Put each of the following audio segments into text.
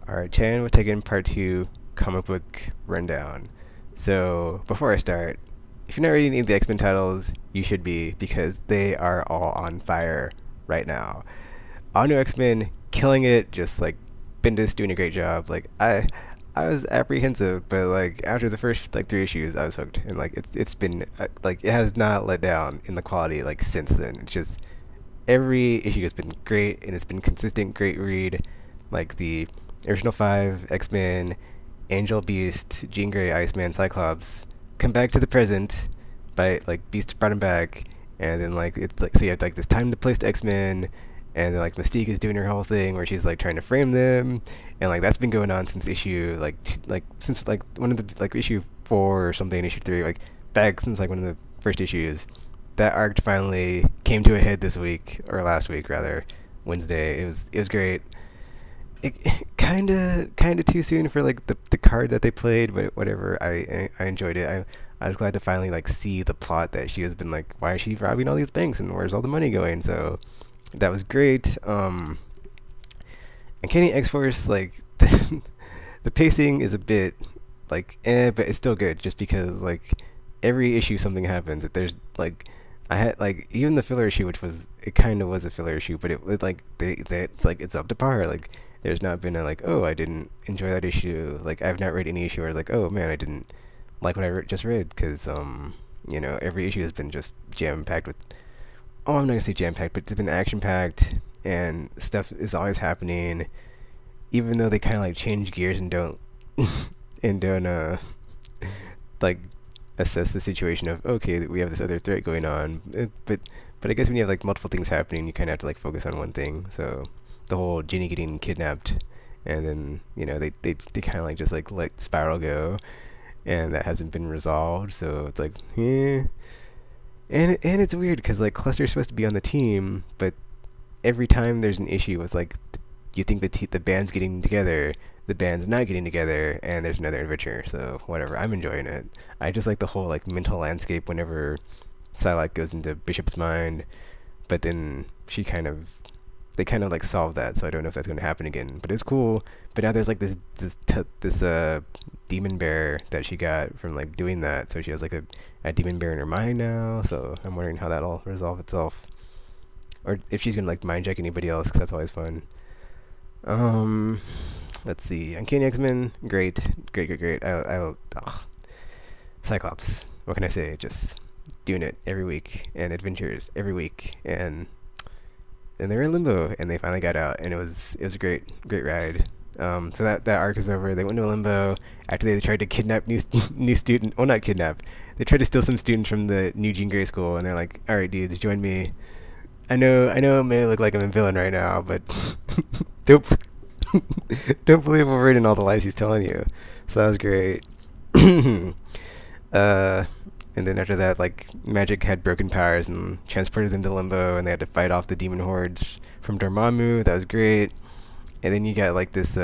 Alright, Chan, we're taking part 2 comic book rundown. So, before I start, if you're not reading any of the X-Men titles, you should be, because they are all on fire right now. All new X-Men, killing it, just like Bendis doing a great job. I was apprehensive, but like after the first like 3 issues, I was hooked, and like it's been like it has not let down in the quality like since then. It's just every issue has been great, and it's been consistent, great read. Like the original 5 X-Men, Angel, Beast, Jean Grey, Iceman, Cyclops come back to the present by like Beast brought him back, and then like it's like so you have like this time to place the X-Men, and then like Mystique is doing her whole thing where she's like trying to frame them, and like that's been going on since issue like since like one of the like issue 4 or something, issue 3, like back since like one of the first issues. That arc finally came to a head this week, or last week rather, Wednesday. It was great. It kind of too soon for like the card that they played, but whatever. I enjoyed it. I was glad to finally like see the plot that she has been like, why is she robbing all these banks and where's all the money going? So that was great. And Kenny X Force, like the pacing is a bit like but it's still good just because like every issue something happens. That there's like I had like even the filler issue, which was it kind of was a filler issue, but it was like they it's like it's up to par. Like there's not been a like, oh, I didn't enjoy that issue. Like I've not read any issue where it's like, oh man, I didn't like what just read, because you know, every issue has been just jam packed with, oh, I'm not gonna say jam packed, but it's been action packed, and stuff is always happening, even though they kind of like change gears and don't and don't like assess the situation of, okay, we have this other threat going on, but I guess when you have like multiple things happening, you kind of have to like focus on one thing. So the whole Ginny getting kidnapped, and then you know they kind of like just like let Spiral go, and that hasn't been resolved. So it's like, and it's weird because like Cluster's supposed to be on the team, but every time there's an issue with like you think the band's getting together, the band's not getting together, and there's another adventure. So whatever, I'm enjoying it. I just like the whole like mental landscape whenever Psylocke goes into Bishop's mind, but then they kind of like solve that, so I don't know if that's going to happen again. But it's cool. But now there's like this demon bear that she got from like doing that, so she has like a demon bear in her mind now. So I'm wondering how that'll resolve itself, or if she's gonna like mind check anybody else, because that's always fun. Let's see. Uncanny X-Men, great. Cyclops. What can I say? Just doing it every week, and adventures every week, and they're in limbo, and they finally got out, and it was a great ride. So that arc is over. They went to limbo after they tried to kidnap new student. Well, not kidnap. They tried to steal some students from the new Jean Grey school, and they're like, "All right, dudes, join me." I know it may look like I'm a villain right now, but don't don't believe Wolverine and all the lies he's telling you. So that was great. And then after that, like, Magic had broken powers and transported them to Limbo, and they had to fight off the demon hordes from Dormammu. That was great. And then you got like this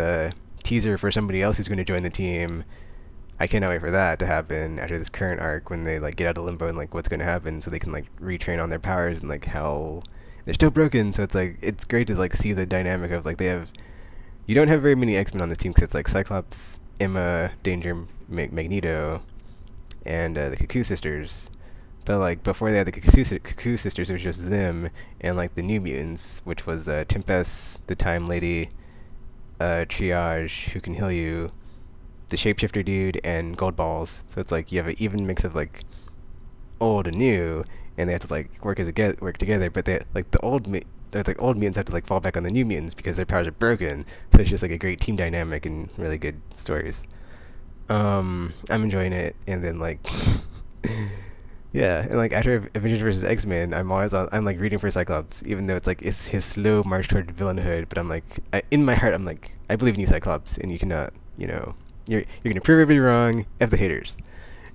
teaser for somebody else who's going to join the team. I cannot wait for that to happen after this current arc, when they like get out of Limbo, and like what's going to happen, so they can like retrain on their powers, and like how they're still broken. So it's like it's great to like see the dynamic of like you don't have very many X-Men on the team, because it's like Cyclops, Emma, Danger, Magneto, and the Cuckoo Sisters. But like before they had the Cuckoo Sisters, it was just them and like the New Mutants, which was Tempest, the Time Lady, Triage, who can heal you, the Shapeshifter dude, and Gold Balls. So it's like you have an even mix of like old and new, and they have to like work together. But they like the old mutants have to like fall back on the New Mutants because their powers are broken. So it's just like a great team dynamic and really good stories. I'm enjoying it, and then like yeah, and like after Avengers vs. X-Men, I'm like reading for Cyclops, even though it's like it's his slow march toward villainhood. But I'm like, in my heart, I'm like, I believe in you, Cyclops, and you cannot, you know, you're gonna prove everybody wrong. F the haters,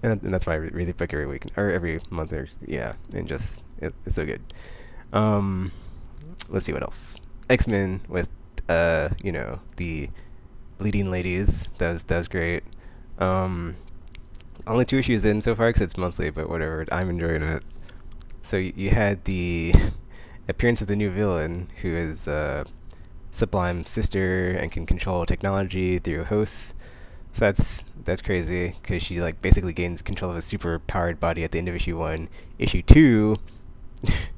and that's why I read the book every week or every month, or yeah, and just it's so good. Let's see what else. X-Men with you know, the leading ladies. That was great. Only 2 issues in so far, because it's monthly, but whatever, I'm enjoying it. So you had the appearance of the new villain, who is sublime sister and can control technology through hosts. So that's crazy because she like basically gains control of a super powered body at the end of issue 1. Issue 2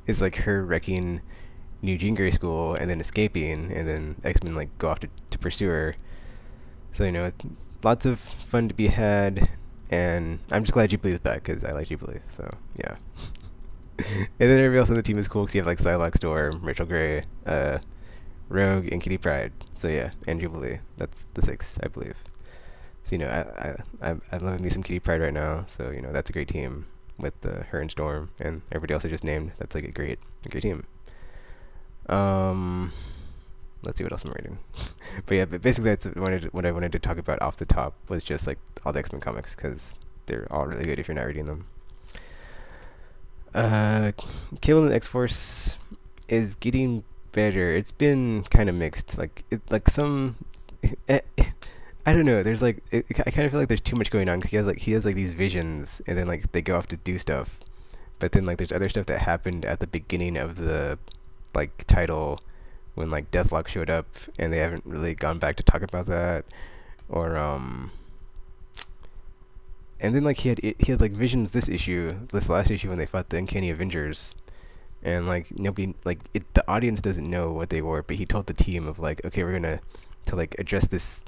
is like her wrecking New Jean Grey School and then escaping, and then X-Men like go off to pursue her. So lots of fun to be had, and I'm just glad Jubilee is back because I like Jubilee. So yeah. And then everybody else on the team is cool because you have like Psylocke, Storm, Rachel Grey, Rogue, and Kitty Pryde. So yeah, and Jubilee. That's the 6, I believe. So I'm loving me some Kitty Pryde right now. So that's a great team with her and Storm and everybody else I just named. That's like a great team. Let's see what else I'm reading. But yeah, basically that's what I wanted to talk about off the top was just like all the X-Men comics because they're all really good if you're not reading them. Cable and the X-Force is getting better. It's been kind of mixed. Like I don't know. There's like I kind of feel like there's too much going on because he has like these visions and then like they go off to do stuff, but then like there's other stuff that happened at the beginning of the like title when like Deathlock showed up and they haven't really gone back to talk about that, or and then like he had like visions this last issue when they fought the Uncanny Avengers, and like nobody the audience doesn't know what they were, but he told the team of like, okay, we're gonna to like address this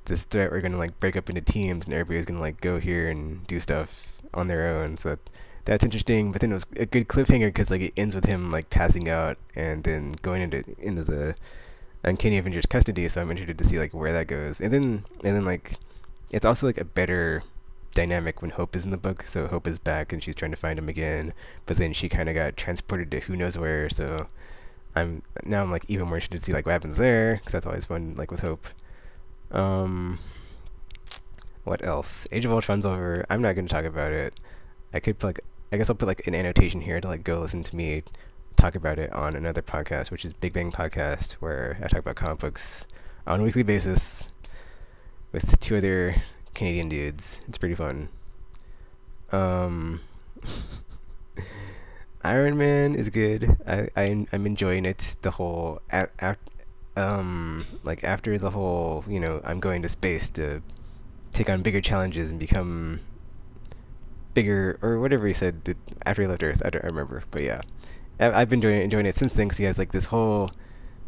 this threat, we're gonna like break up into teams and everybody's gonna like go here and do stuff on their own. So that's interesting, but then it was a good cliffhanger because like it ends with him like passing out and then going into the Uncanny Avengers custody. So I'm interested to see like where that goes, and then like it's also like a better dynamic when Hope is in the book. So Hope is back and she's trying to find him again, but then she kind of got transported to who knows where. So I'm like even more interested to see like what happens there because that's always fun like with Hope. What else? Age of Ultron's over. I'm not going to talk about it. I guess I'll put like an annotation here to like go listen to me talk about it on another podcast, which is Big Bang Podcast, where I talk about comic books on a weekly basis with 2 other Canadian dudes. It's pretty fun. Iron Man is good. I'm enjoying it. The whole like after the whole I'm going to space to take on bigger challenges and become bigger or whatever he said after he left Earth. I don't remember, but yeah, I've been enjoying it since then because he has like this whole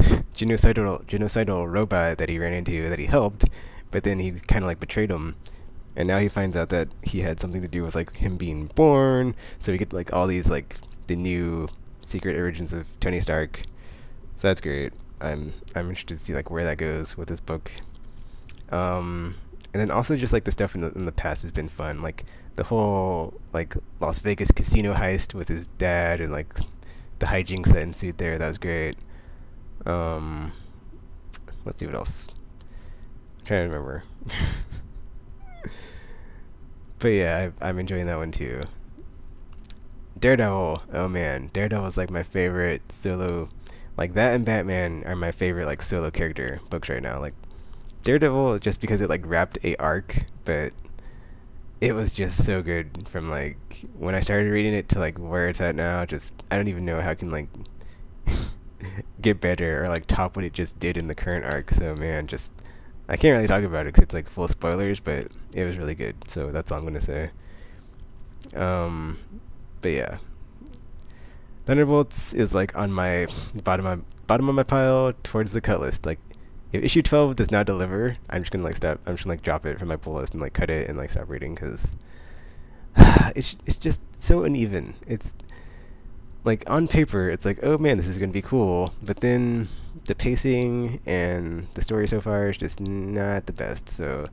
genocidal robot that he ran into that he helped, but then he kind of like betrayed him, and now he finds out that he had something to do with like him being born. So we get like all these like the new secret origins of Tony Stark. So that's great. I'm interested to see like where that goes with this book. And then also just like the stuff in the past has been fun, like the whole like Las Vegas casino heist with his dad and like the hijinks that ensued there. That was great. Let's see what else. I'm trying to remember. But yeah, I'm enjoying that one too. Daredevil. Oh man, Daredevil's like my favorite solo. Like that and Batman are my favorite like solo character books right now. Like Daredevil, just because it like wrapped a arc, but it was just so good from like when I started reading it to like where it's at now. Just I don't even know how it can like get better or like top what it just did in the current arc. So man, just I can't really talk about it because it's like full of spoilers, but it was really good. So that's all I'm gonna say. But yeah, Thunderbolts is like on my bottom of my pile towards the cut list. Like if issue 12 does not deliver, I'm just gonna like stop. I'm just gonna like drop it from my pull list and like cut it and like stop reading because it's just so uneven. It's like on paper, it's like, oh man, this is gonna be cool, but then the pacing and the story so far is just not the best. So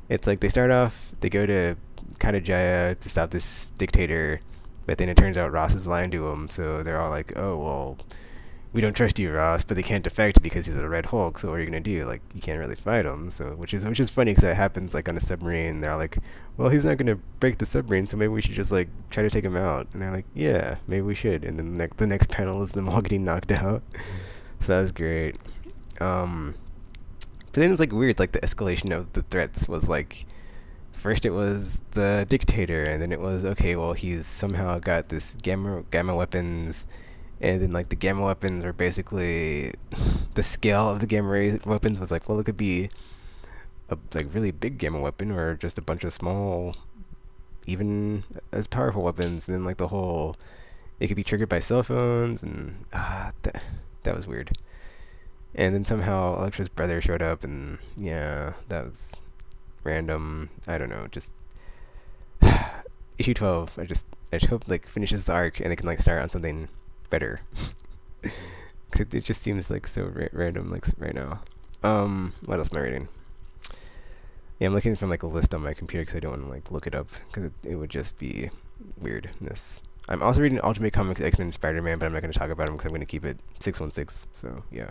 it's like they start off, they go to Kanajaya to stop this dictator, but then it turns out Ross is lying to him. So they're all like, oh well, we don't trust you, Ross, but they can't defect because he's a Red Hulk. So what are you gonna do? Like, you can't really fight him. So which is funny because that happens like on a submarine. They're like, well, he's not gonna break the submarine, so maybe we should just like try to take him out. And they're like, yeah, maybe we should. And then the next panel is them all getting knocked out. So that was great. But then it's like weird, like the escalation of the threats was like, first it was the dictator, and then it was, okay, well, he's somehow got this gamma weapons, And then like the gamma weapons were basically the scale of the gamma ray weapons was like, well, it could be a like really big gamma weapon or just a bunch of small, even as powerful weapons. And then like the whole, it could be triggered by cell phones, and that was weird. And then somehow Electra's brother showed up, and yeah, that was random. I don't know, just issue 12. I just hope like finishes the arc and they can like start on something better. It just seems like so random like right now. What else am I reading? Yeah, I'm looking from like a list on my computer because I don't want to like look it up because it would just be weirdness. I'm also reading Ultimate Comics X-Men Spider-Man, but I'm not going to talk about him because I'm going to keep it 616. So yeah.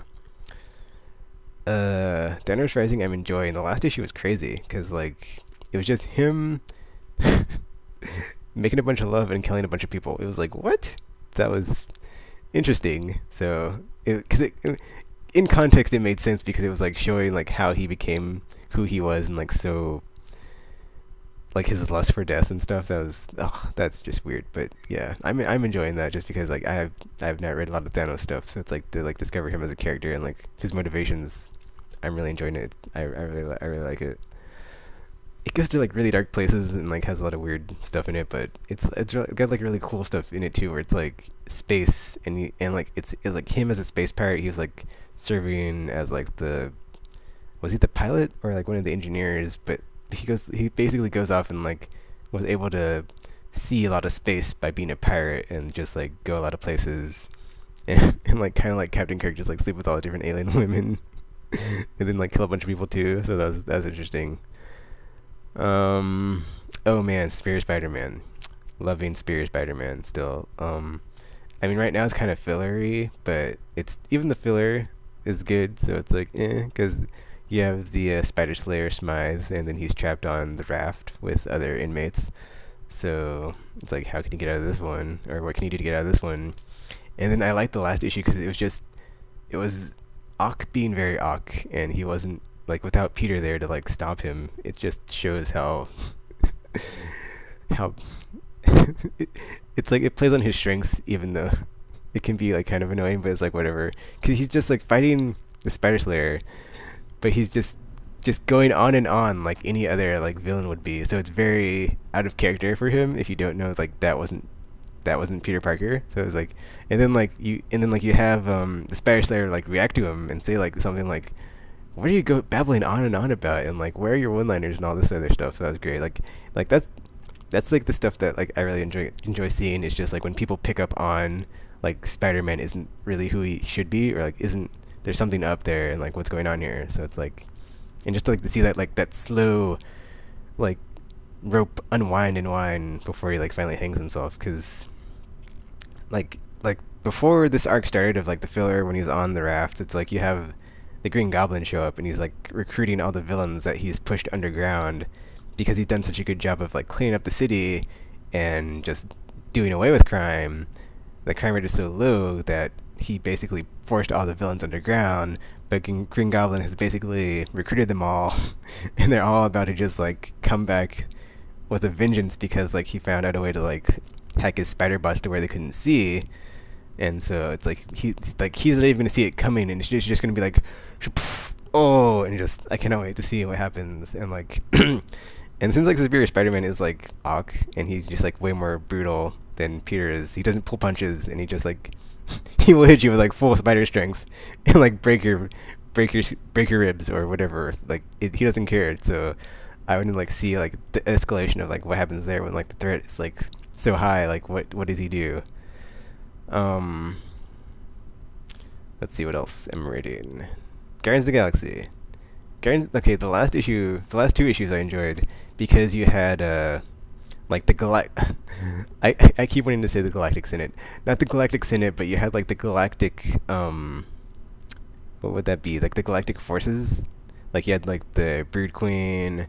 Thanos Rising I'm enjoying. The last issue was crazy because like it was just him making a bunch of love and killing a bunch of people. It was like, what? That was interesting. So in context it made sense because it was like showing like how he became who he was, and like so like his lust for death and stuff. That's just weird. But yeah, I'm enjoying that just because like I have not read a lot of Thanos stuff, so it's like to like discover him as a character and like his motivations. I'm really enjoying it. I really like it. It goes to like really dark places and like has a lot of weird stuff in it, but it's got like really cool stuff in it too, where it's like space and like it's like him as a space pirate. He was like serving as like was he the pilot or like one of the engineers? But he basically goes off and like was able to see a lot of space by being a pirate and just like go a lot of places and like kind of like Captain Kirk, just like sleep with all the different alien women and then like kill a bunch of people too. So that was interesting. Oh man, Spear Spider-Man. Loving Spear Spider-Man still. I mean right now it's kind of fillery, but it's even the filler is good, so it's like because you have the Spider Slayer Smythe, and then he's trapped on the raft with other inmates. So it's like, how can you get out of this one, or what can you do to get out of this one? And then I liked the last issue because it was Ock being very Ock, and he wasn't like without Peter there to like stop him. It just shows how how it's like it plays on his strengths, even though it can be like kind of annoying, but it's like whatever, because he's just like fighting the Spider Slayer, but he's just going on and on like any other like villain would be. So it's very out of character for him if you don't know like that wasn't Peter Parker. So it was like, and then you have the Spider Slayer like react to him and say like something like, what are you babbling on and on about, and like where are your one-liners and all this other stuff. So that was great. Like that's like the stuff that like I really enjoy seeing. It's just like when people pick up on like Spider-Man isn't really who he should be, or like there's something up there and like what's going on here. So it's like, and just to, like to see that like that slow like rope unwind and wind before he like finally hangs himself, because like before this arc started of like the filler when he's on the raft, it's like you have the Green Goblin show up and he's like recruiting all the villains that he's pushed underground because he's done such a good job of like cleaning up the city and just doing away with crime. The crime rate is so low that he basically forced all the villains underground, but Green Goblin has basically recruited them all and they're all about to just like come back with a vengeance because like he found out a way to like hack his spider bots to where they couldn't see. And so it's like he's not even gonna see it coming, and it's just gonna be like oh, and just I cannot wait to see what happens. And like and since like Superior Spider-Man is like Ock and he's just like way more brutal than Peter is, he doesn't pull punches and he just like he will hit you with like full spider strength and like break your ribs or whatever. Like he doesn't care. So I would like see like the escalation of like what happens there when like the threat is like so high. Like what does he do? Let's see what else I'm reading. Guardians of the Galaxy. Okay, the last two issues I enjoyed because you had like the I keep wanting to say the Galactic Senate, not the Galactic Senate, but you had like the Galactic what would that be? Like the Galactic Forces. Like you had like the Brood Queen,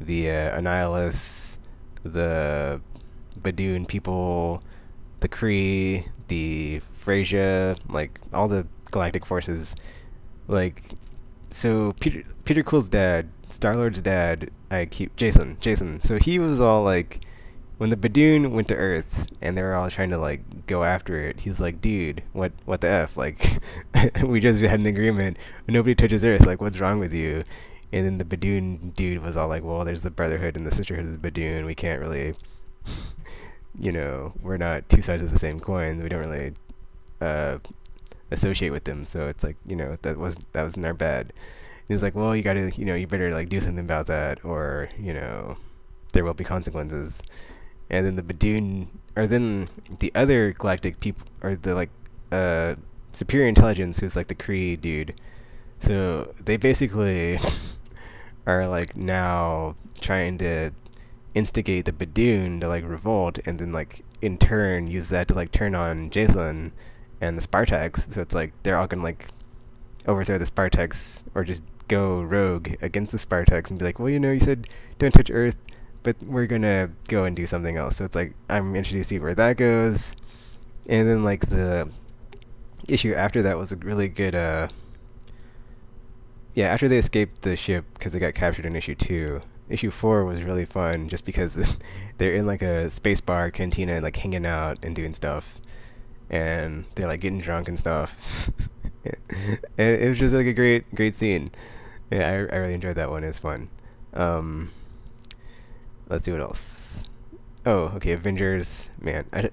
the Annihilus, the Badoon people, the Kree, the Frasier, like all the Galactic Forces. Like, so Peter Quill's dad, Star-Lord's dad, Jason. So he was all like when the Badoon went to Earth and they were all trying to like go after it, he's like, dude, what the F? Like, we just had an agreement. Nobody touches Earth. Like, what's wrong with you? And then the Badoon dude was all like, well, there's the Brotherhood and the Sisterhood of the Badoon. We can't really, we're not two sides of the same coin. We don't really associate with them. So it's like, that wasn't our bad. And he's like, well, you gotta, you better like do something about that, or there will be consequences. And then the Badoon, or then the other galactic people, or the like superior intelligence, who's like the Kree dude. So they basically are like now trying to instigate the Badoon to like revolt, and then like in turn use that to like turn on Jason and the Spartax. So it's like they're all gonna like overthrow the Spartax, or just go rogue against the Spartax and be like, well, you said don't touch Earth, but we're gonna go and do something else. So it's like, I'm interested to see where that goes. And then like the issue after that was a really good after they escaped the ship because they got captured in issue 2. Issue 4 was really fun just because they're in like a space bar cantina and like hanging out and doing stuff, and they're like getting drunk and stuff. And it was just like a great scene. Yeah, I really enjoyed that one. It was fun. Let's see what else. Oh, okay, Avengers. Man, I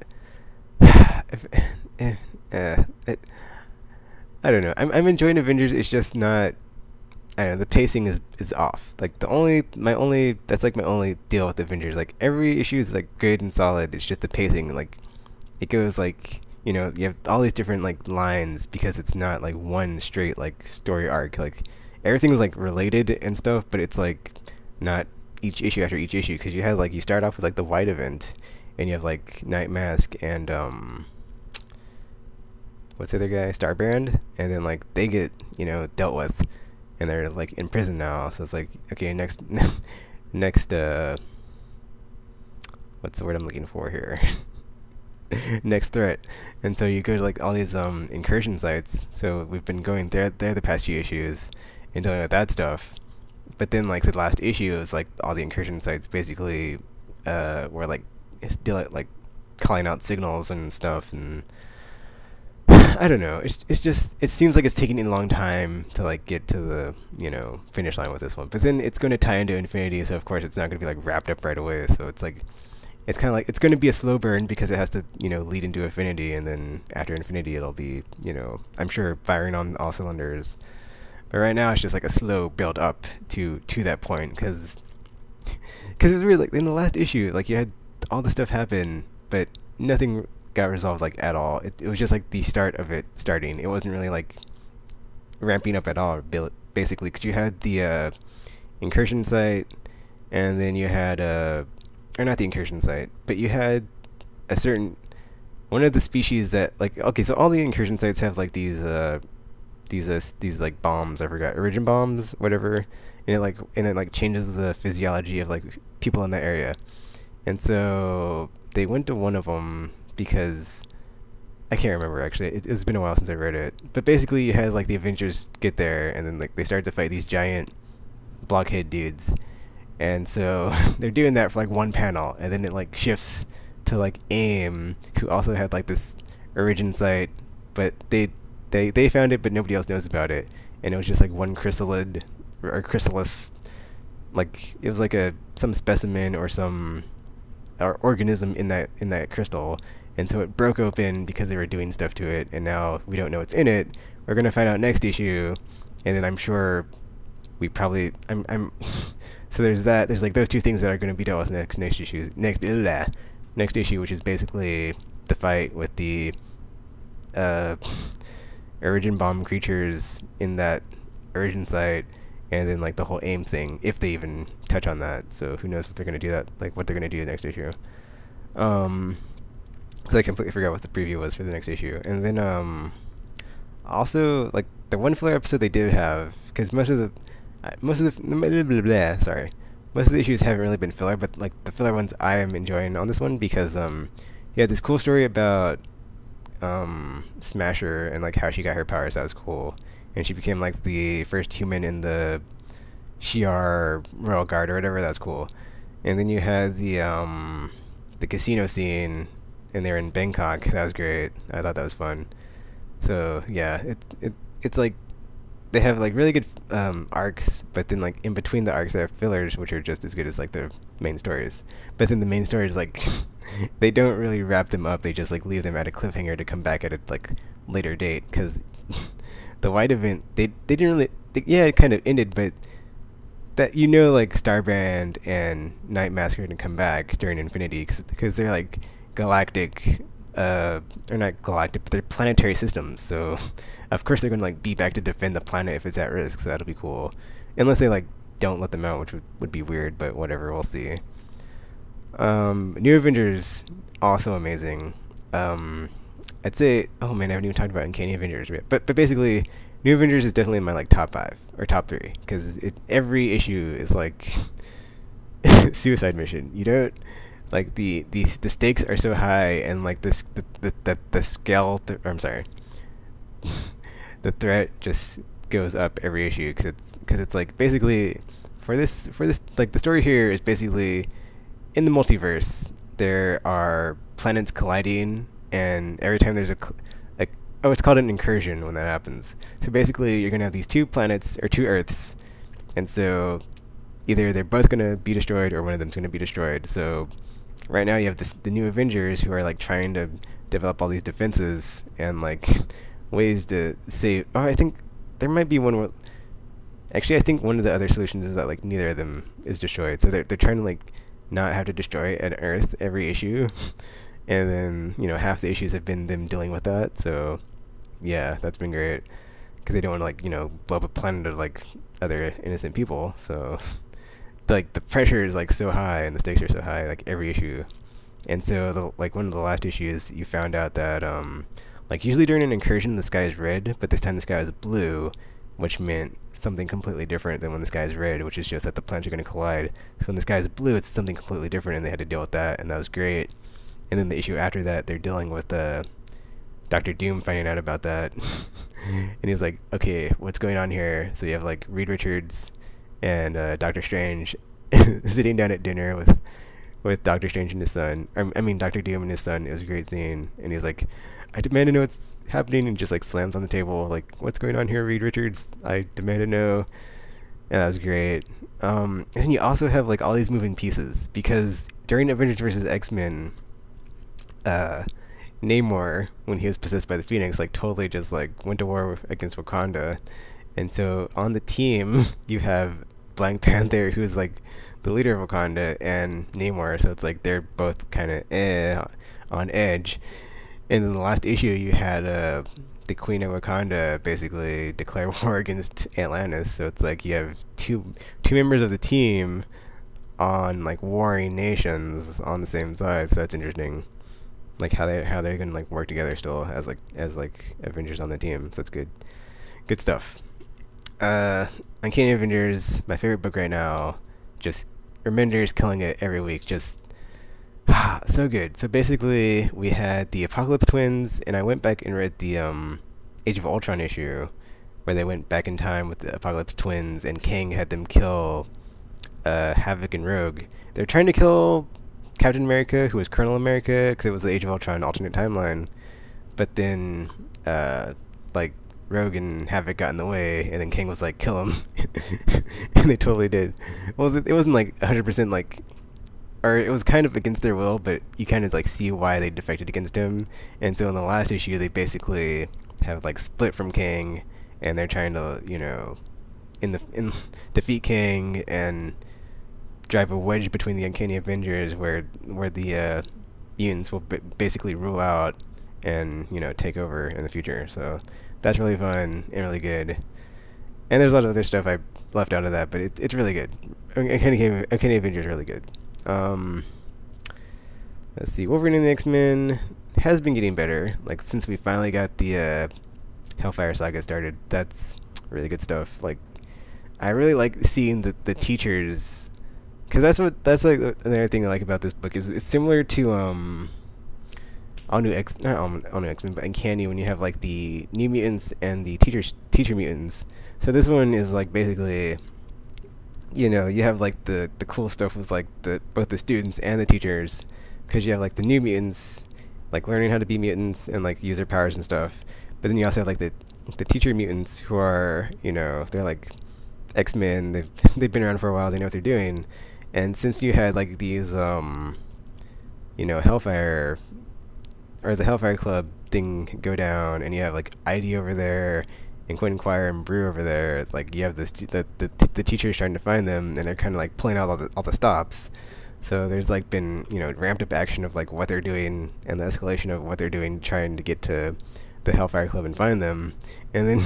don't know. I'm enjoying Avengers. It's just not. I don't know. The pacing is off. Like that's my only deal with Avengers. Like every issue is like good and solid. It's just the pacing. Like it goes like, you have all these different like lines, because it's not like one straight like story arc. Like everything's like related and stuff, but it's like not each issue after each issue, because you start off with like the White event, and you have like Night Mask and what's the other guy, Starbrand, and then like they get dealt with, and they're like in prison now. So it's like, okay, next what's the word I'm looking for here? Next threat. And so you go to like all these incursion sites. So we've been going there the past few issues and dealing with that stuff. But then like the last issue is like all the incursion sites basically were like still like calling out signals and stuff, and I don't know. It's just, it seems like it's taking a long time to like get to the finish line with this one. But then it's going to tie into Infinity, so of course it's not going to be like wrapped up right away. So it's like, it's kind of like, it's going to be a slow burn because it has to lead into Infinity, and then after Infinity it'll be I'm sure firing on all cylinders. But right now it's just like a slow build up to that point, because it was weird. Like in the last issue, like you had all this stuff happen, but nothing got resolved like at all. It was just like the start of it starting. It wasn't really like ramping up at all, basically, because you had the incursion site, and then you had or not the incursion site, but you had a certain one of the species that like, okay, so all the incursion sites have like these like bombs, I forgot, origin bombs, whatever, and it like changes the physiology of like people in the area. And so they went to one of them because I can't remember actually. It's been a while since I read it. But basically, you had like the Avengers get there, and then like they start to fight these giant blockhead dudes. And so they're doing that for like one panel, and then it like shifts to like AIM, who also had like this origin site, but they found it, but nobody else knows about it. And it was just like one chrysalid or chrysalis, like it was like some specimen or some organism in that crystal, and so it broke open because they were doing stuff to it, and now we don't know what's in it. We're gonna find out next issue, and then I'm sure we probably so there's that. There's like those two things that are gonna be dealt with next issue, which is basically the fight with the origin bomb creatures in that origin site, and then like the whole AIM thing, if they even touch on that. So who knows what they're gonna do what they're gonna do next issue. Because I completely forgot what the preview was for the next issue. And then also like the one filler episode they did have, because most of the issues haven't really been filler, but like the filler ones I am enjoying on this one, because he had this cool story about Smasher and like how she got her powers. That was cool, and she became like the first human in the Shi'ar Royal Guard or whatever. That's cool. And then you had the the casino scene, and they're in Bangkok. That was great. I thought that was fun. So yeah, it's like they have like really good arcs, but then like in between the arcs they have fillers which are just as good as like the main stories. But then the main stories like they don't really wrap them up. They just like leave them at a cliffhanger to come back at a like later date because the White event they didn't really yeah, it kind of ended, but that like Starbrand and Night Mask are gonna come back during Infinity because they're like galactic or not galactic, but they're planetary systems, so of course they're gonna like be back to defend the planet if it's at risk, so that'll be cool. Unless they like don't let them out, which would be weird, but whatever, we'll see. New Avengers, also amazing. I'd say, oh man, I haven't even talked about Uncanny Avengers yet, but basically New Avengers is definitely in my like top 5 or top 3 because every issue is like suicide mission. You don't like the stakes are so high, and like this the scale I'm sorry the threat just goes up every issue because it's like basically for this like the story here is basically in the multiverse there are planets colliding, and every time there's oh, it's called an incursion when that happens. So basically you're gonna have these 2 planets or 2 Earths, and so either they're both gonna be destroyed or one of them's gonna be destroyed. So right now you have the new Avengers who are like trying to develop all these defenses and like ways to save. Oh, I think there might be one where actually I think one of the other solutions is that like neither of them is destroyed. So they're trying to like not have to destroy an Earth every issue. And then, half the issues have been them dealing with that. So, yeah, that's been great. Because they don't want to, like, blow up a planet of, like, other innocent people. So, like, the pressure is, like, so high and the stakes are so high, like, every issue. And so, one of the last issues, you found out that, like, usually during an incursion, the sky is red, but this time the sky is blue, which meant something completely different than when the sky is red, which is just that the planets are going to collide. So when the sky is blue, it's something completely different, and they had to deal with that, and that was great. And then the issue after that, they're dealing with Dr. Doom finding out about that. And he's like, okay, what's going on here? So you have like Reed Richards and Doctor Strange sitting down at dinner with Doctor Strange and his son. I mean, Dr. Doom and his son. It was a great scene. And he's like, I demand to know what's happening, and just like slams on the table, like, what's going on here, Reed Richards? I demand to know. And that was great. And then you also have like all these moving pieces, because during Avengers vs. X-Men, Namor, when he was possessed by the Phoenix, like totally just like went to war against Wakanda. And so on the team you have Black Panther, who's like the leader of Wakanda, and Namor, so it's like they're both kind of on edge. And in the last issue you had the Queen of Wakanda basically declare war against Atlantis, so it's like you have two members of the team on like warring nations on the same side. So that's interesting, like how they're gonna like work together still as Avengers on the team. So that's good stuff. Uncanny Avengers, my favorite book right now. Just Remender's killing it every week. Just so good. So basically we had the Apocalypse Twins, and I went back and read the Age of Ultron issue where they went back in time with the Apocalypse Twins, and Kang had them kill Havoc and Rogue. They're trying to kill Captain America, who was Colonel America, because it was the Age of Ultron alternate timeline. But then, like, Rogue and Havoc got in the way, and then Kang was like, kill him. And they totally did. Well, it wasn't like 100% like, or it was kind of against their will, but you kind of like see why they defected against him. And so in the last issue, they basically have like split from Kang, and they're trying to, defeat Kang and drive a wedge between the Uncanny Avengers, where the mutants will basically rule out and take over in the future. So that's really fun and really good. And there's a lot of other stuff I left out of that, but it's really good. Uncanny Avengers is really good. Let's see, Wolverine and the X-Men has been getting better. Like since we finally got the Hellfire Saga started, that's really good stuff. Like I really like seeing the teachers. Because that's like another thing I like about this book is it's similar to all new X-Men, but Uncanny, when you have like the New Mutants and the teacher mutants. So this one is like basically, you have like the cool stuff with like both the students and the teachers, because you have like the new mutants, like learning how to be mutants and like use their powers and stuff. But then you also have like the teacher mutants who are, you know, they're like X-Men. They've been around for a while. They know what they're doing. And since you had like these you know, Hellfire or the Hellfire Club thing go down, and you have like ID over there and Quinn Quire and Brew over there, like you have this the teachers trying to find them, and they're kind of like playing out all the stops. So there's like been, you know, ramped up action of like what they're doing and the escalation of what they're doing, trying to get to the Hellfire Club and find them. And then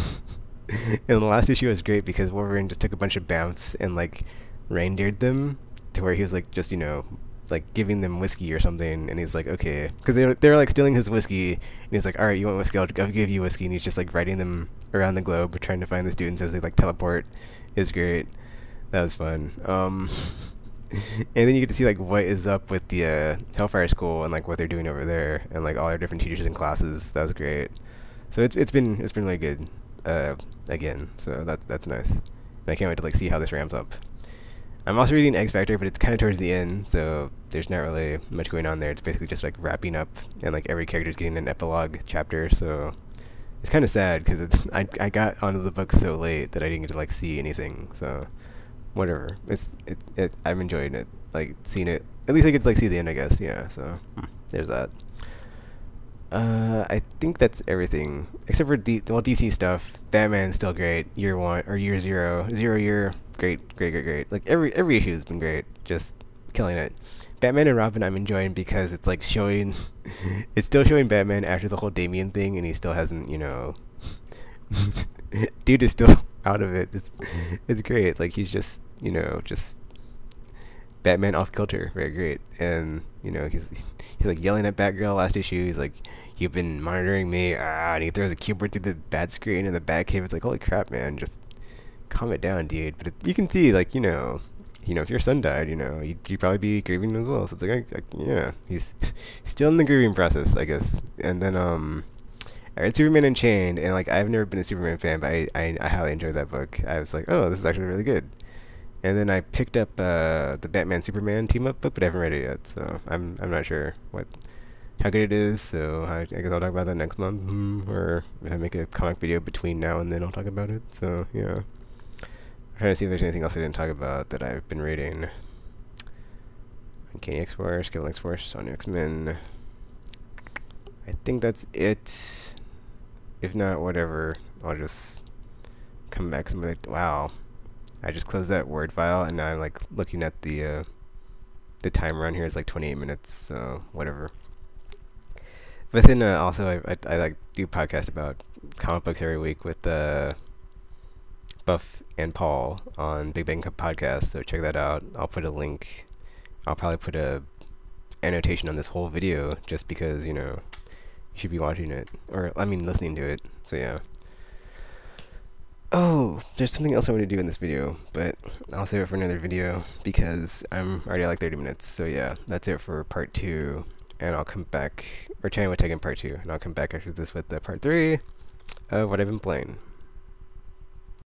and the last issue was great because Wolverine just took a bunch of bamfs and like reindeered them to where he was like just, you know, like giving them whiskey or something, and he's like, okay, because they're like stealing his whiskey, and he's like, all right, you want whiskey, I'll give you whiskey, and he's just like riding them around the globe trying to find the students as they like teleport. Is great. That was fun. And then you get to see like what is up with the Hellfire School and like what they're doing over there, and like all their different teachers and classes. That was great. So it's been really good again. So that's nice. And I can't wait to like see how this ramps up. I'm also reading X Factor, but it's kind of towards the end, so there's not really much going on there. It's basically just like wrapping up, and like every character's getting an epilogue chapter. So it's kind of sad because I got onto the book so late that I didn't get to like see anything. So whatever. I'm enjoying it. Like seeing it. At least I get to like see the end, I guess. Yeah. So there's that. I think that's everything except for DC stuff. Batman's still great. Year 1 or year 0 year. Great. Like every issue has been great. Just killing it. Batman and Robin I'm enjoying because it's like showing it's still showing Batman after the whole Damian thing, and he still hasn't, you know, dude is still out of it. It's great. Like he's just, you know, just Batman off kilter. Very great. And you know, he's like yelling at Batgirl last issue. He's like, you've been monitoring me, and he throws a keyboard through the bat screen in the Batcave. It's like, holy crap, man, just calm it down, dude. But you can see, like, you know, if your son died, you know, you'd probably be grieving as well. So it's like yeah, he's still in the grieving process, I guess. And then I read Superman Unchained, and like I've never been a Superman fan, but I highly enjoyed that book. I was like, oh, this is actually really good. And then I picked up the Batman Superman team up book, but I haven't read it yet, so I'm not sure how good it is. So I guess I'll talk about that next month, or if I make a comic video between now and then, I'll talk about it. So yeah. I'm trying to see if there's anything else I didn't talk about that I've been reading. Uncanny X-Force, Kevin X-Force, Sony X-Men. I think that's it. If not, whatever. I'll just come back and be like, wow. I just closed that Word file, and now I'm like looking at the timer on here. It's like 28 minutes, so whatever. But then also I like do podcast about comic books every week with Buff and Paul on Big Bang Podcast, so check that out. I'll put a link. I'll probably put a annotation on this whole video just because, you know, you should be watching it, or I mean listening to it. So yeah. Oh, there's something else I want to do in this video, but I'll save it for another video because I'm already at like 30 minutes. So yeah, that's it for part 2, and I'll come back, or China will take in part 2, and I'll come back after this with the part 3 of what I've been playing.